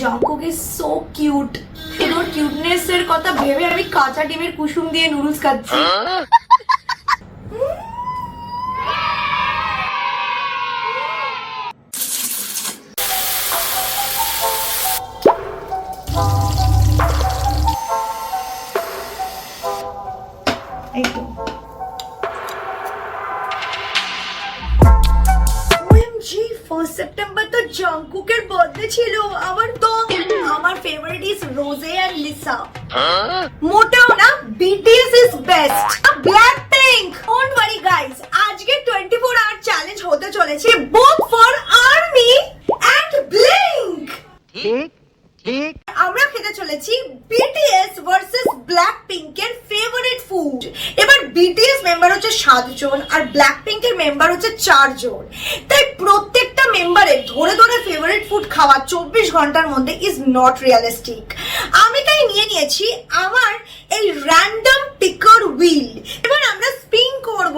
Jungkook is so cute. Or cuteness এর কথা ভেবে আমি কাঁচা ডিমের কুসুম দিয়ে নুডলস খাচ্ছি। সেপ্টেম্বর তো জংকুকের বার্থডে ছিল। আমার favourite is Rose and Lisa. মোটাও না, BTS is best. Blackpink, don't worry guys, আজকে 24 আওয়ার চ্যালেঞ্জ হতে চলেছে both for army and blink. ঠিক আমরা খেতে চলেছি BTS ভার্সেস ব্ল্যাকপিঙ্ক এর ফেভারিট ফুড। এবার BTS মেম্বার হচ্ছে 7 জন আর ব্ল্যাকপিঙ্ক এর মেম্বার হচ্ছে 4 জন। তাই প্রত্যেকটা মেম্বারের ধরে ধরে ফেভারিট ফুড খাওয়া 24 ঘন্টার মধ্যে ইজ নট রিয়ালিস্টিক। আমি তাই নিয়ে নিয়েছি আমার এই র্যান্ডম পিকার হুইল। এবার আমরা স্পিন করব।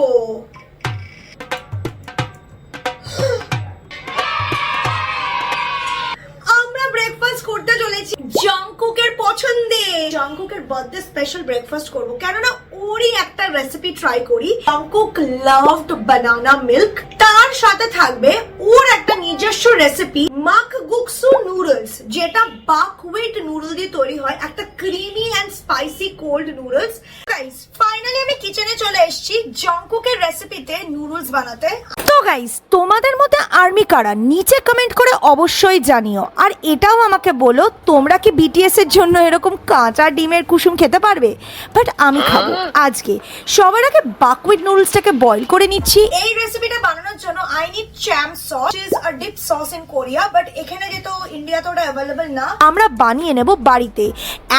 ব্রেকফাস্ট করতে চলেছি জংকুকের পছন্দে। জংকুকের বার্থডে স্পেশাল ব্রেকফাস্ট করব, কেননা ওরই একটা রেসিপি ট্রাই করি। জংকুক লাভড বানানা মিল্ক, তার সাথে থাকবে ওর একটা নিজস্ব রেসিপি মাকগুকসু নুডলস, যেটা বাকহুইট নুডল দিয়ে তৈরি হয়, একটা creamy and spicy cold noodles. Guys finally আমি কিচেনে চলে এসেছি জংকুকের রেসিপিতে নুডলস বানাতে। তো গাইস তোমাদের মধ্যে আর্মি কারা নিচে কমেন্ট করে অবশ্যই জানিও। আর এটাও আমাকে বলো তোমরা কি BTS এর জন্য এরকম কাঁচা ডিমের কুসুম খেতে পারবে? বাট আমি খাবো আজকে। সবার আগে বাকহুইট নুডলসটাকে বয়েল করে নিচ্ছি। এই রেসিপিটা বানানোর জন্য I need cham sauce, which is a dip sauce in Korea, but এখানে যেহেতু ইন্ডিয়াতে ওটা অ্যাভেলেবল না, আমরা বানিয়ে নেব বাড়িতে।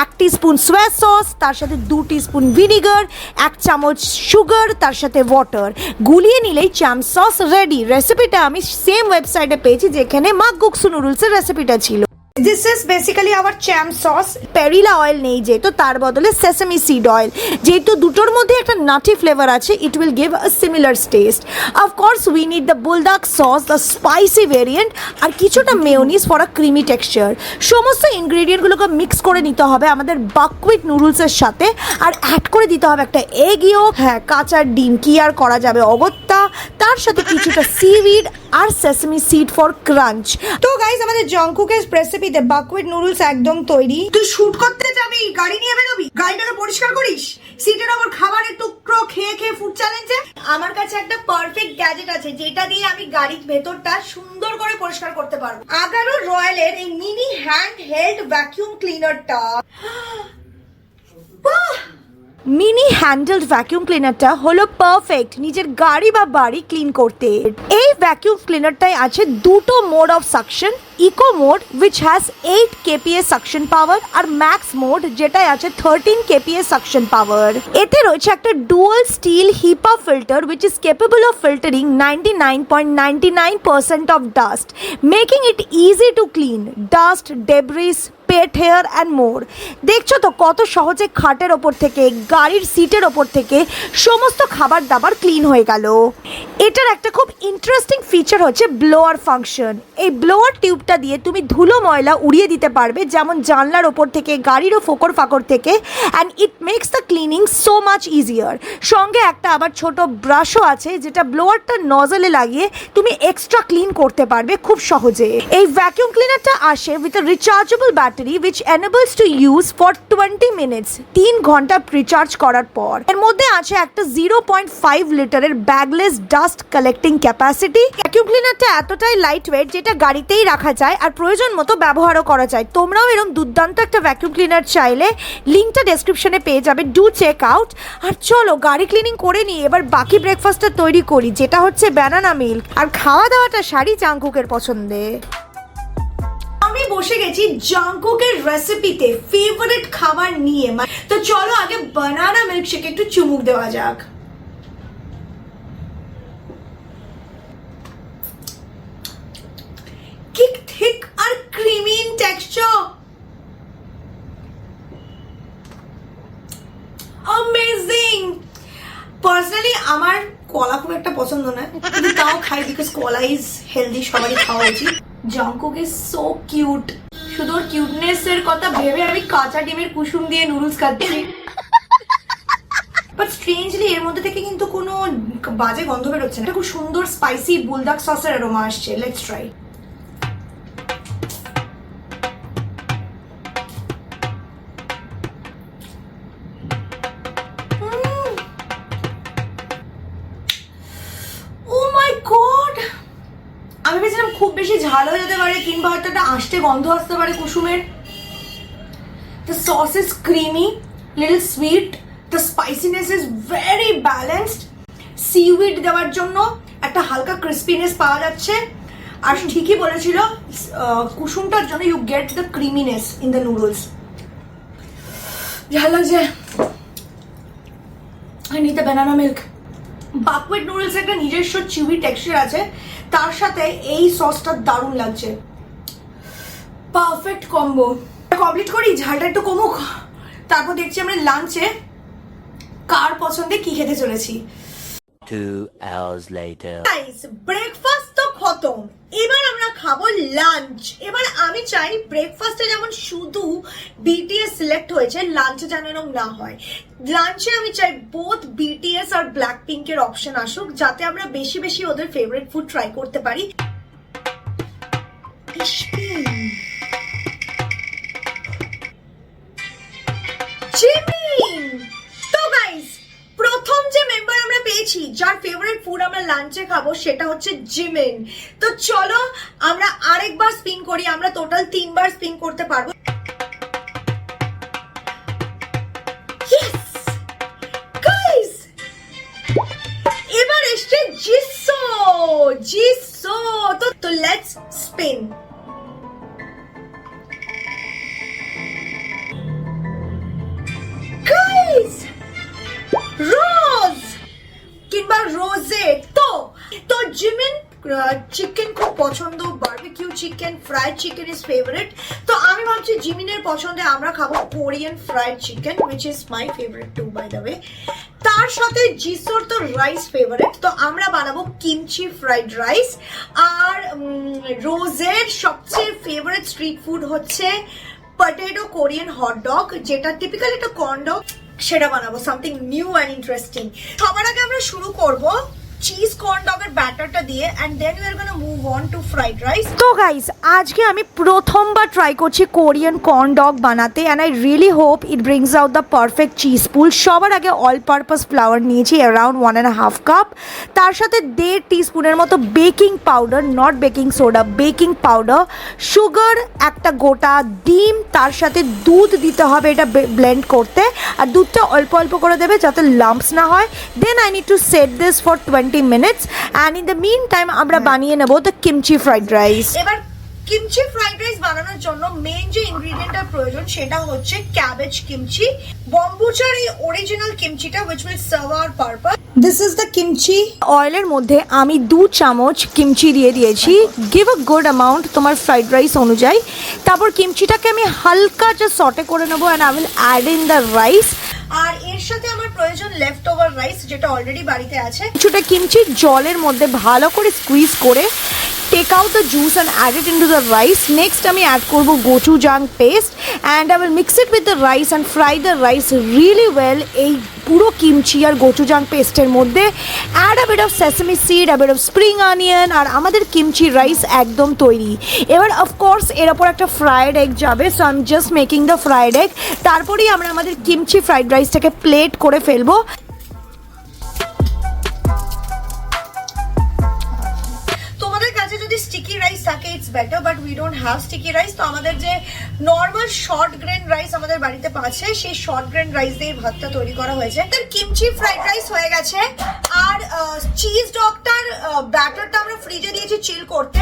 1 টিস্পুন সোয়া সস, তার সাথে 2 টিস্পুন ভিনিগার, 1 চামচ সুগার, তার সাথে ওয়াটার গুলিয়ে নিলেই চ্যাম সস রেডি। রেসিপিটা আমি সেম ওয়েবসাইটে পেয়েছি যেখানে মাকগুকসু নুডলসের রেসিপিটা ছিল। This is basically our cham sauce. Perilla oil নেই যেহেতু, তার বদলে সেসামি সিড অয়েল। যেহেতু দুটোর মধ্যে একটা নাটি ফ্লেভার আছে, it will give a similar taste. Of course we need the bulldog sauce, the spicy variant, আর কিছুটা mayonnaise for a creamy texture. সমস্ত ইনগ্রেডিয়েন্টগুলোকে মিক্স করে নিতে হবে আমাদের বাকহুইট নুডলসের সাথে, আর অ্যাড করে দিতে হবে একটা এগ ইয়োক, হ্যাঁ কাঁচা ডিম, কি আর করা যাবে অগত্যা, তার সাথে কিছুটা সিউইড আর সেসামি সিড ফর ক্রাঞ্চ। তো গাইস আমাদের জংকুকের রেসিপিতে বাকহুইট নুডলস একদম তৈরি। তুই শুট করতে যাবি, গাড়ি নিয়ে বেরোবি, গাড়িটাকে পরিষ্কার করিস, সিটের ওপর খাবারের টুকরো খেয়ে খেয়ে ফুড চ্যালেঞ্জে। আমার কাছে একটা পারফেক্ট গ্যাজেট আছে যেটা দিয়ে আমি গাড়ির ভেতরটা সুন্দর করে পরিষ্কার করতে পারবো। আগারো রয়্যালের এই মিনি হ্যান্ড হেল্ড ভ্যাকুয়াম ক্লিনারটা, মিনি হ্যান্ডেলড ভ্যাকুয়াম ক্লিনারটা হলো পারফেক্ট নিজের গাড়ি বা বাড়ি ক্লিন করতে। এই ভ্যাকুয়াম ক্লিনারটাই আছে দুটো mode of suction, eco mode which has 8 kPa suction power আর ম্যাক্স মোড যেটাই আছে 13 kPa সাকশন পাওয়ার। এতে রয়েছে একটা dual steel HEPA filter which is capable of filtering 99.99% of dust, making it easy to clean dust, debris, pet hair and more. দেখছো তো কত সহজে খাটের ওপর থেকে, গাড়ির সিটের ওপর থেকে সমস্ত খাবার দাবার ক্লিন হয়ে গেল। এটার একটা খুব ইন্টারেস্টিং ফিচার হচ্ছে ব্লোয়ার ফাংশন। এই ব্লোয়ার টিউবটা দিয়ে তুমি ধুলো ময়লা উড়িয়ে দিতে পারবে, যেমন জানলার ওপর থেকে, গাড়িরও ফোকর ফাকর থেকে, and it makes the cleaning so much easier. সঙ্গে একটা আবার ছোট ব্রাশও আছে যেটা ব্লোয়ারটা নজলে লাগিয়ে তুমি এক্সট্রা ক্লিন করতে পারবে খুব সহজে। এই ভ্যাকুয়াম ক্লিনারটা আসে with a rechargeable battery which enables to use for 20 minutes 3 ঘন্টা রিচার্জ করার পর। এর মধ্যে আছে একটা 0.5 লিটারের ব্যাগলেস ডাস্ট কালেক্টিং ক্যাপাসিটি। ভ্যাকুয়াম ক্লিনারটা এতটাই লাইট ওয়েট যেটা গাড়িতেই রাখা যায় আর প্রয়োজন মতো ব্যবহারও করা যায়। তোমরাও এরকম দুর্দান্ত একটা ভ্যাকুয়াম ক্লিনার চাইলে লিঙ্কটা ডেসক্রিপশনে পেয়ে যাবে, ডু চেক আউট। আর চলো গাড়ি ক্লিনিং করে নিয়ে এবার বাকি ব্রেকফাস্টটা তৈরি করি, যেটা হচ্ছে ব্যানানা মিল্ক। আর খাওয়া দাওয়াটা সারি জংকুকের পছন্দে। আমি বসে গেছি জংকুকের রেসিপিতে ফেভারিট খাবার নিয়ে। তো চলো আগে বানানা মিল্কশেকে একটু চুমুক দেওয়া যাক। কি থিক আর creamy in texture, amazing. Personally আমার কলা খুব একটা পছন্দ না, কিন্তু তাও খাই বিকজ কলা ইজ হেলদি, সবারই খাওয়া উচিত। Jungkook is so cute. শুধু ওর কিউটনেস এর কথা ভেবে আমি কাঁচা ডিমের কুসুম দিয়ে নুডলস খাচ্ছি। বাট স্ট্রেঞ্জলি এর মধ্যে থেকে কিন্তু কোনো বাজে গন্ধ বেরোচ্ছে না, এটা খুব সুন্দর স্পাইসি বুলডগ সসের অ্যারোমা আসছে। Let's try. আমি ভেবেছিলাম খুব বেশি ঝাল হয়ে যেতে পারে কিংবা হয়তো একটা আষ্টে গন্ধ আসতে পারে কুসুমের। The sauce is creamy, little sweet. The spiciness is very balanced. Seaweed দেওয়ার জন্য একটা হালকা ক্রিস্পিনেস পাওয়া যাচ্ছে। আর ঠিকই বলেছিল কুসুমটার জন্য you get the creaminess in the noodles. ঝাল লাগছে। I need the banana milk. Buckwheat noodles একটা নিজস্ব চিউই টেক্সচার আছে, তার সাথে এই সসটা দারুণ লাগছে। Perfect combo. কমপ্লিট করি, ঝালটা একটু কমুক, তারপর দেখছি আমরা লাঞ্চে কার পছন্দে কি খেতে চলেছি। 2 hours later. গাইস, ব্রেকফাস্ট তো খতম, এবার আমরা খাবো লাঞ্চ। এবার আমি চাই ব্রেকফাস্টে যেমন শুধু বিটিএস সিলেক্ট হয়েছে, লাঞ্চে যেন এরকম না হয়। লাঞ্চে আমি চাই বোথ বিটিএস আর ব্ল্যাকপিঙ্ক এর অপশন আসুক, যাতে আমরা বেশি বেশি ওদের ফেভারিট ফুড ট্রাই করতে পারি। তো গাইস, প্রথম যে মেম্বার আমরা পেয়েছি যার ফেভারিট ফুড আমরা লাঞ্চে খাবো সেটা হচ্ছে জিমিন। তো চলো আমরা আরেকবার স্পিন করি, আমরা টোটাল 3 বার স্পিন করতে পারবো। গাইস, এবার এসছে জিসো। তো লেটস স্পিন। গাইস, রোজ কিংবা রোজে। তো জিমিন চিকেন খুব পছন্দ, barbecue chicken, fried chicken is favourite. তো আমি ভাবছি জিমিনের পছন্দে আমরা খাবো Korean fried chicken, which is my favourite too by the way. তার সাথে জিসোর তো রাইস ফেভারিট, তো আমরা বানাবো কিমচি ফ্রাইড রাইস। আর রোজের সবচেয়ে ফেভারিট স্ট্রিট ফুড হচ্ছে পটেটো কোরিয়ান হট ডগ, যেটা টিপিক্যাল একটা কর্ন ডগ, সেটা বানাবো সামথিং নিউ অ্যান্ড ইন্টারেস্টিং। সবার আগে আমরা শুরু করব চিজ কর্ন ডগের ব্যাটারটা দিয়ে, and then we are gonna move on to fried rice. তো গাইস, আজকে আমি প্রথমবার ট্রাই করছি কোরিয়ান কর্ন ডগ বানাতে, and I really hope it brings out the perfect cheese pull. সবার আগে অল পারপাস ফ্লাওয়ার নিয়েছি অ্যারাউন্ড 1.5 কাপ, তার সাথে 1.5 টিস্পুনের মতো baking powder, not baking soda, baking powder, sugar, একটা গোটা ডিম, তার সাথে দুধ দিতে হবে এটা ব্লেন্ড করতে, আর দুধটা অল্প অল্প করে দেবে যাতে লাম্পস না হয়। Then I need to set this for 20 minutes, and in the meantime আমরা বানিয়ে নেব দ্য কিমচি ফ্রাইড রাইস। এবার কিমচি ফ্রাইড রাইস বানানোর জন্য মেইন যে ইনগ্রেডিয়েন্টটা প্রয়োজন সেটা হচ্ছে ক্যাবেজ কিমচি, বম্বুচার এই original কিমচিটা, which will serve our purpose. This is the kimchi. অয়েলের মধ্যে আমি 2 চামচ কিমচি দিয়ে দিয়েছি, গিভ আ গুড অ্যামাউন্ট তোমার ফ্রাইড রাইস অনুযায়ী। তারপর কিমচিটাকে আমি হালকা যে সটে করে নেবো, and I will add in the rice. আর এর সাথে আমার প্রয়োজন লেফট ওভার রাইস, যেটা অলরেডি বাড়িতে আছে। কিছুটা কিমচি জলের মধ্যে ভালো করে স্কুইজ করে take out the juice and add it into the rice. Next আমি add করব gochujang paste, and I will mix it with the rice and fry the rice really well এই পুরো কিমচি আর gochujang পেস্টের মধ্যে। add a bit of sesame seed, a bit of spring onion, আর আমাদের kimchi rice একদম তৈরি। এবার of course এর ওপর একটা ফ্রাইড এগ যাবে, so I am just making the fried egg. তারপরেই আমরা আমাদের কিমচি ফ্রাইড রাইসটাকে প্লেট করে ফেলবো। স্টিকি রাইস থাকে it's better, but we don't have sticky rice. তো আমাদের যে নর্মাল শর্ট গ্রেন রাইস আমাদের বাড়িতে আছে, সেই শর্ট গ্রেন রাইস দিয়ে ভাতটা তৈরি করা হয়েছে। কিমচি ফ্রাইড রাইস হয়ে গেছে, আর চিজ ডগটার ব্যাটারটা আমরা ফ্রিজে দিয়েছি চিল করতে।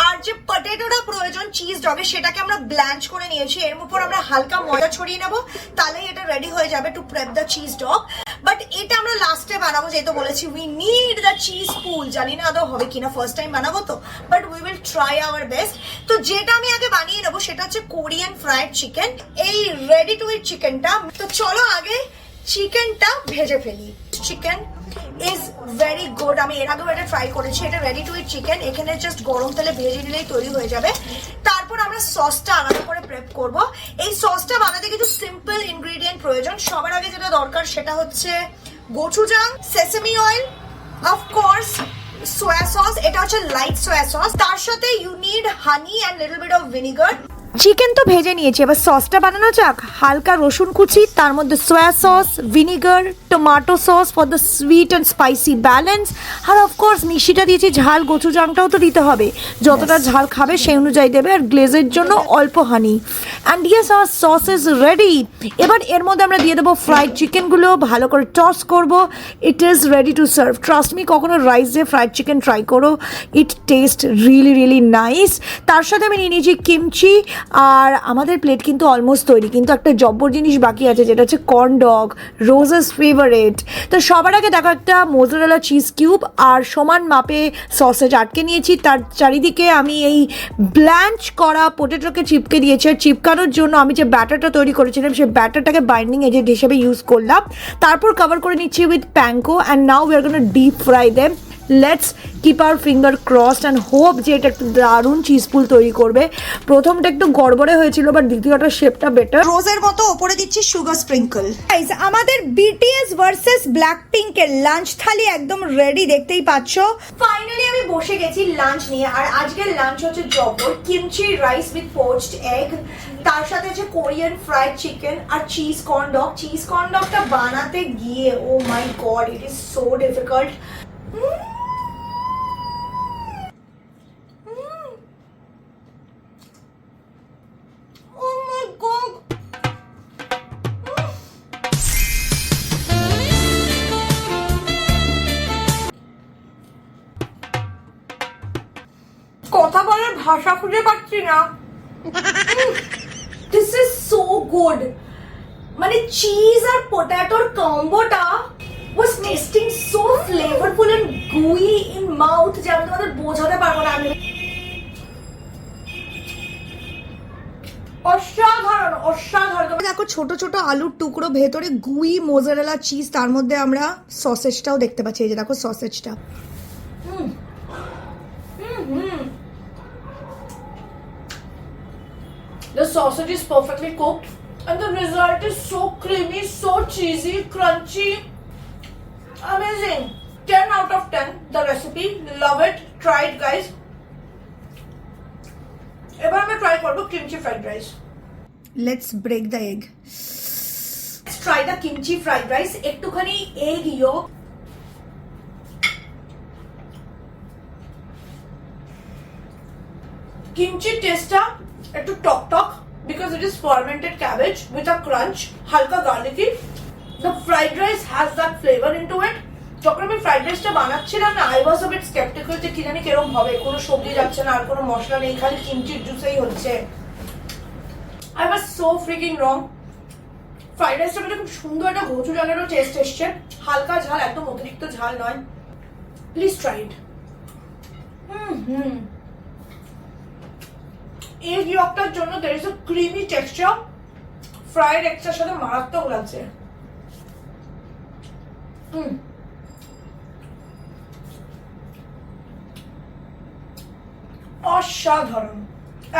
আর যে পটেটোটা প্রয়োজন চিজ ডগে, সেটাকে আমরা ব্ল্যাঞ্চ করে নিয়েছি। এর উপর আমরা হালকা ময়দা ছড়িয়ে নেবো, তাহলেই এটা রেডি হয়ে যাবে to prep the cheese dog. But এটা আমরা লাস্টে বানাবো, যেহেতু বলেছি we need the cheese pull. জানি না আদৌ হবে কিনা, ফার্স্ট টাইম বানাবো তো, but we will try our best. তো যেটা আমি আগে বানিয়ে নেবো সেটা হচ্ছে কোরিয়ান ফ্রাইড চিকেন, এই রেডি টু ইট চিকেনটা। তো চলো আগে চিকেনটা ভেজে ফেলি। চিকেন ইজ ভেরি গুড, আমি এর আগেও এটা ট্রাই করেছি। এটা রেডি টু ইট চিকেন, এখানে জাস্ট গরম তেলে ভেজে নিলেই তৈরি হয়ে যাবে। তারপর এখন আমরা সসটা আলাদা করে প্রেপ করব। এই সসটা বানাতে কিছু সিম্পল ইনগ্রেডিয়েন্ট প্রয়োজন। সবার আগে যেটা দরকার সেটা হচ্ছে gochujang, sesame oil, of course soya sauce, এটা হচ্ছে লাইট সোয়া সস। তার সাথে you need honey and little bit of vinegar. Chicken তো ভেজে নিয়েছি, এবার সসটা বানানো যাক। হালকা রসুন কুচি, তার মধ্যে soya sauce, vinegar, tomato sauce for the sweet and spicy balance, আর অফকোর্স মিষ্টিটা দিয়েছি, ঝাল গোচুজাংটাও তো দিতে হবে, যতটা ঝাল খাবে সেই অনুযায়ী দেবে, আর গ্লেজের জন্য অল্প honey. And yes our sauce is ready. এবার এর মধ্যে আমরা দিয়ে দেবো ফ্রাইড চিকেনগুলো, ভালো করে টস করব। It is ready to serve. Trust me, কখনো রাইস দিয়ে ফ্রাইড চিকেন ট্রাই করো, ইট টেস্ট রিয়েলি রিয়েলি নাইস। তার সাথে আমি নিয়ে নিয়েছি কিমচি। আর আমাদের প্লেট কিন্তু অলমোস্ট তৈরি, কিন্তু একটা জব্বর জিনিস বাকি আছে, যেটা হচ্ছে কর্ন ডগ, রোজেস ফেভারিট। তো সবার আগে দেখো, একটা মোজারেলা চিজ কিউব আর সমান মাপে সসেজ আটকে নিয়েছি। তার চারিদিকে আমি এই ব্ল্যাঞ্চ করা পোটেটোকে চিপকে দিয়েছি। আর চিপকানোর জন্য আমি যে ব্যাটারটা তৈরি করেছিলাম, সেই ব্যাটারটাকে বাইন্ডিং এজেন্ট হিসেবে ইউজ করলাম। তারপর কভার করে নিচ্ছি with panko, and now we are gonna deep fry them. Let's keep our finger crossed and hope যে এটা একটু দারুণ চিজ পুল তৈরি করবে। প্রথমটা একটু গড়বড়ে হয়েছিল, বাট দ্বিতীয়টা শেপটা বেটার। রোজের মতো ওপরে দিচ্ছি সুগার স্প্রিঙ্কল। গাইস, আমাদের বিটিএস ভার্সেস ব্ল্যাকপিঙ্ক এর লাঞ্চ থালি একদম রেডি, দেখতেই পাচ্ছ। ফাইনালি আমি বসে গেছি লাঞ্চ নিয়ে। আর আজকের লাঞ্চ হচ্ছে জব্বর kimchi rice with poached egg, তার সাথে হচ্ছে কোরিয়ান ফ্রাইড চিকেন আর cheese corn dog. Cheese corn ডগটা বানাতে গিয়ে oh my god, it is so difficult. কথা বলার ভাষা খুঁজে পাচ্ছি না। This is so good. মানে চিজ আর পটেটোর কম্বোটা was tasting so flavorful and gooey in mouth যে আমি তোমাদের বোঝাতে পারবো না। আমি অসাধারণ অসাধারণ। তোমরা দেখো ছোট ছোট আলুর টুকরো, ভেতরে গুই মোজারেলা চিজ, তার মধ্যে আমরা সসেজটাও দেখতে পাচ্ছি। এই যে দেখো সসেজটা। The sausage is perfectly cooked and the result is so creamy, so cheesy, crunchy. Amazing. 10 out of 10. The recipe, love it. Try it, guys. এবার আমি ট্রাই করব kimchi fried rice. Let's break the egg. Let's try the kimchi fried rice. একটুখানি egg yolk, kimchi টেস্টটা একটু টক টক because it is fermented cabbage with a crunch, হালকা garlicky. The fried rice has that flavor into it. যখন আমি fried রাইসটা বানাচ্ছিলাম না, I was a bit skeptical যে কি জানি কিরকম হবে, কোনো সবজি যাচ্ছে না, আর কোনো মশলা নেই, খালি কিমচির জুসেই হচ্ছে। I was so freaking wrong. Fried রাইসটা মধ্যে খুব সুন্দর একটা গোচুজাংয়েরও টেস্ট এসছে, হালকা ঝাল, একদম অতিরিক্ত ঝাল নয়। Please try it. এগ ইয়কটার জন্য there is a creamy texture. Fried এগটার সাথে মারাত্মক লাগছে। অসাধারণ।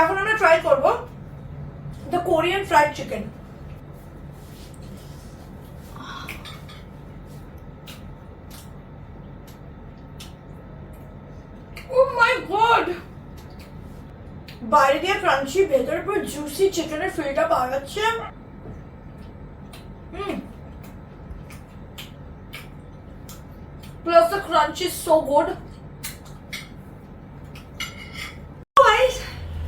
এখন আমরা ট্রাই করব the Korean fried chicken. Oh my god, বাইরে দিয়ে ক্রাঞ্চি, ভেতরে পুরো জুসি চিকেনের ফিলটা পাওয়া যাচ্ছে। Plus the crunch is so good.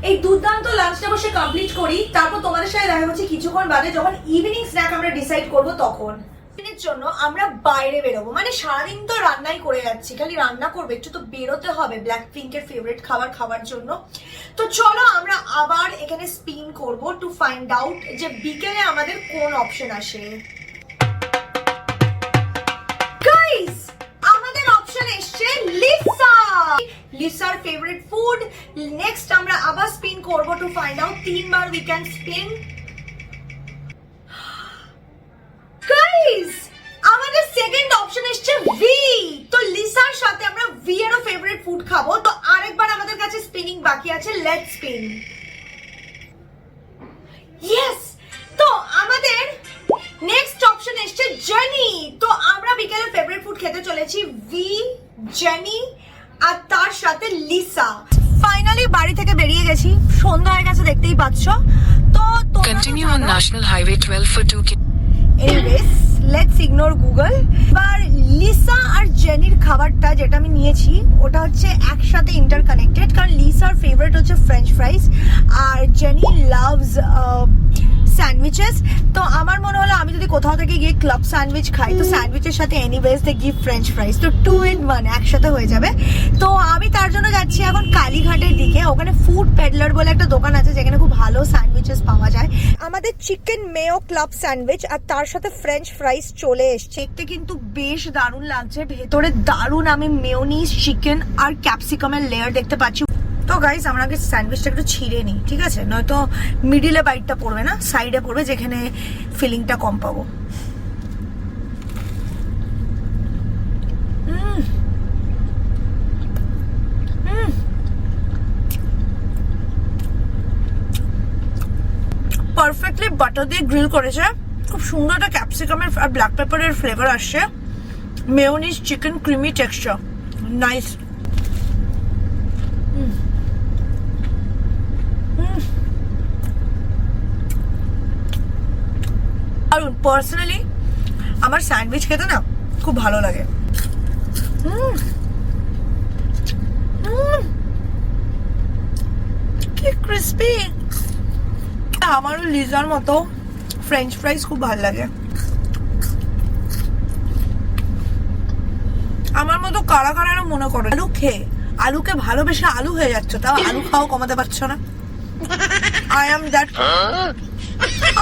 এই দুর্দান্ত লাঞ্চটা বসে কমপ্লিট করি, তারপর তোমাদের সাথে দেখা হচ্ছে কিছুক্ষণ বাদে, যখন ইভিনিং স্ন্যাক আমরা ডিসাইড করব। তখন এর জন্য আমরা বাইরে বেরোবো। মানে সারাদিন তো রান্নাই করে যাচ্ছি, খালি রান্না করবো, একটু তো বেরোতে হবে ব্ল্যাকপিঙ্কের ফেভারিট খাবার খাওয়ার জন্য। তো চলো আমরা আবার এখানে স্পিন করব টু ফাইন্ড আউট যে বিকেলে আমাদের কোন অপশন আসে। গাইস, আমাদের অপশন এসছে লিসা, লিসার ফেভারিট ফুড। নেক্সট আমরা আবার স্পিন করব two find out, 3 bar we can spin. Guys, আমাদের সেকেন্ড অপশন এসছে ভি। তো লিসার সাথে আমরা ভি এর ফেভারিট ফুড খাবো। তো আরেকবার আমাদের কাছে স্পিনিং বাকি আছে, লেটস স্পিন। জেনি আর তার সাথে লিসা। ফাইনালি বাড়ি থেকে বেরিয়ে গেছি, সন্ধ্যা হয়ে গেছে দেখতেই পাচ্ছ। তো Continue on National Highway 12 for 2 anyways let's ignore Google. এবার লিসা আর জেনির খাবারটা যেটা আমি নিয়েছি ওটা হচ্ছে একসাথে ইন্টারকানেক্টেড, কারণ লিসার ফেভারিট হচ্ছে ফ্রেঞ্চ ফ্রাইস আর জেনি লাভস স্যান্ডউইচেস। তো আমার মনে হলো আমি যদি কোথাও থেকে গিয়ে ক্লাব স্যান্ডউইচ খাই তো স্যান্ডউইচের সাথে anyways they give French fries, তো 2 in 1 একসাথে হয়ে যাবে। তো আমি তার জন্য যাচ্ছি এখন কালীঘাটের দিকে। ওখানে ফুড পেডলার বলে একটা দোকান আছে যেখানে খুব ভালো স্যান্ডউইচেস পাওয়া যায়। আমাদের চিকেন মেয়ো ক্লাব স্যান্ডউইচ আর তার সাথে ফ্রেঞ্চ ফ্রাইস চলে এসছে। দেখতে কিন্তু বেশ দারুণ লাগছে, ভেতরে দারুণ আমি মেয়োনিজ, চিকেন আর ক্যাপসিকামের লেয়ার দেখতে পাচ্ছি। তো গাইস আমরা আগে স্যান্ডউইচটা একটু ছিঁড়ে নিই, ঠিক আছে? নয়তো মিডিলে বাইটটা পড়বে না, সাইডে পড়বে যেখানে ফিলিংটা কম পাবো। পারফেক্টলি বাটার দিয়ে গ্রিল করেছে, খুব সুন্দর একটা ক্যাপসিকামের আর ব্ল্যাক পেপারের ফ্লেভার আসছে। Mayonnaise, chicken, creamy texture, nice. আর পার্সোনালি আমার স্যান্ডউইচ খেতে না খুব ভালো লাগে। কি ক্রিস্পি। আমারও লিজার মতো ফ্রেঞ্চ ফ্রাইস খুব ভালো লাগে। আমার মতো কারা কারা মনে করে আলু খেয়ে আলুকে ভালোবেসে আলু হয়ে যাচ্ছে, তাও আলু খাও কমাতে পারছো না। আই এম দ্যাট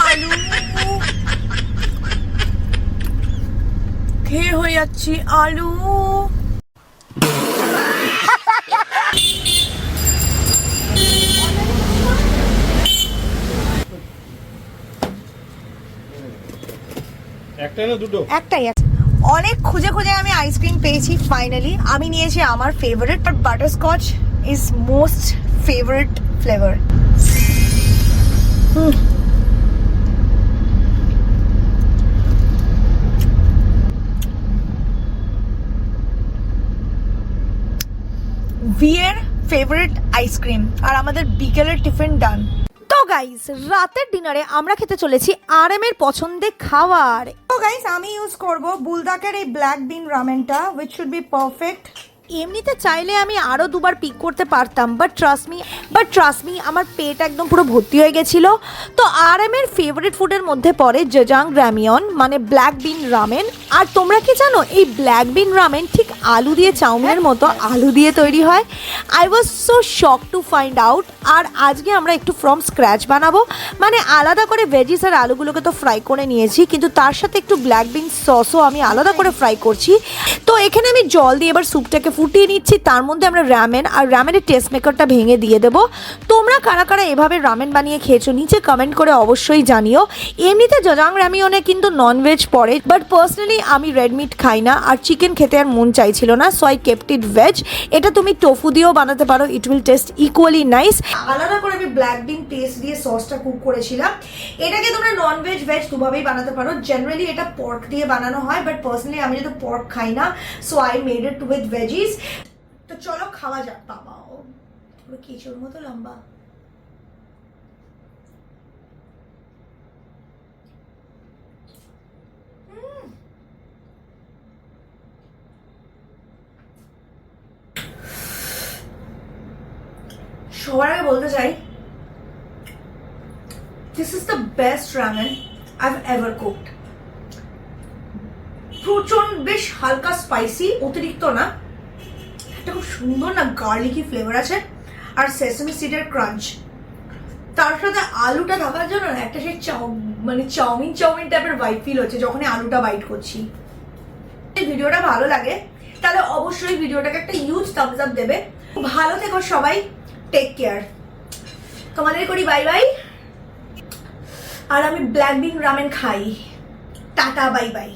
আলু খেয়ে হয়ে যাচ্ছি আলু। একটাই না দুটো? একটাই আছে। অনেক খুঁজে খুঁজে আমি আইসক্রিম পেয়েছি ফাইনালি। আমি নিয়েছি আমার favourite, but butterscotch is most favourite flavour. ভিয়ের ফেভারিট আইসক্রিম আর আমাদের বিকেলের টিফিন ডান। তো গাইস রাতের ডিনারে আমরা খেতে চলেছি RM এর পছন্দের খাবার। তো গাইস আমি ইউজ করব বুলদাকের এই ব্ল্যাক বিন রামেনটা, উইচ শুড বি পারফেক্ট। এমনিতে চাইলে আমি আরো দুবার পিক করতে পারতাম, বাট ট্রাস্ট মি আমার পেট একদম পুরো ভর্তি হয়ে গেছিল। তো RM এর ফেভারিট ফুডের মধ্যে পড়ে জাজাং রামিয়ন, মানে ব্ল্যাক বিন রামেন। আর তোমরা কি জানো এই ব্ল্যাক বিন রামেন ঠিক আলু দিয়ে চাউমিনের মতো আলু দিয়ে তৈরি হয়। I was so shock to find out. আর আজকে আমরা একটু ফ্রম স্ক্র্যাচ বানাবো, মানে আলাদা করে ভেজিস আর আলুগুলোকে তো ফ্রাই করে নিয়েছি, কিন্তু তার সাথে একটু ব্ল্যাক বিন সসও আমি আলাদা করে ফ্রাই করছি। তো এখানে আমি জল দিয়ে এবার স্যুপটাকে ফুটিয়ে নিচ্ছি, তার মধ্যে আমরা রামেন আর রামেনের টেস্ট মেকারটা ভেঙে দিয়ে দেবো। তোমরা কারা কারা এভাবে রামেন বানিয়ে খেয়েছো নিচে কমেন্ট করে অবশ্যই জানিও। এমনিতে জাজাং রামিয়নে কিন্তু ননভেজ পড়ে, বাট পার্সোনালি আমি রেড মিট খাই না আর চিকেন খেতে আর মন চাইছিল না, so I kept it veg. এটা তুমি টোফু দিয়েও বানাতে পারো, it will test equally nice. আলাদা করে আমি ব্ল্যাক বিন পেস্ট দিয়ে সসটা কুক করেছিলাম। এটাকে তোমরা ননভেজ ভেজ দুভাবেই বানাতে পারো। জেনারেলি এটা পর্ক দিয়ে বানানো হয়, বাট পার্সোনালি আমি যেহেতু পর্ক খাই না, so I made it with veggies. তো চলো খাওয়া যাক। বাবা পুরো কেঁচোর মতো লম্বা। সবার আগে বলতে চাই, this is the best ramen I have ever cooked. প্রচন্ড বেশ হালকা স্পাইসি, অতিরিক্ত না, একটা খুব সুন্দর না গার্লিকি ফ্লেভার আছে আর সেসমি সিডের ক্রাঞ্চ। তার সাথে আলুটা থাকার জন্য না একটা সেই মানে চাউমিন টাইপের ভাইব ফিল হচ্ছে যখনই আলুটা বাইট করছি। এই ভিডিওটা ভালো লাগে তাহলে অবশ্যই ভিডিওটাকে একটা হিউজ থামস আপ দেবে। ভালো থেকো সবাই, টেক কেয়ার। তোমাদের করি বাই বাই। আর আমি ব্ল্যাক বিন রামেন খাই। Tata, bye by.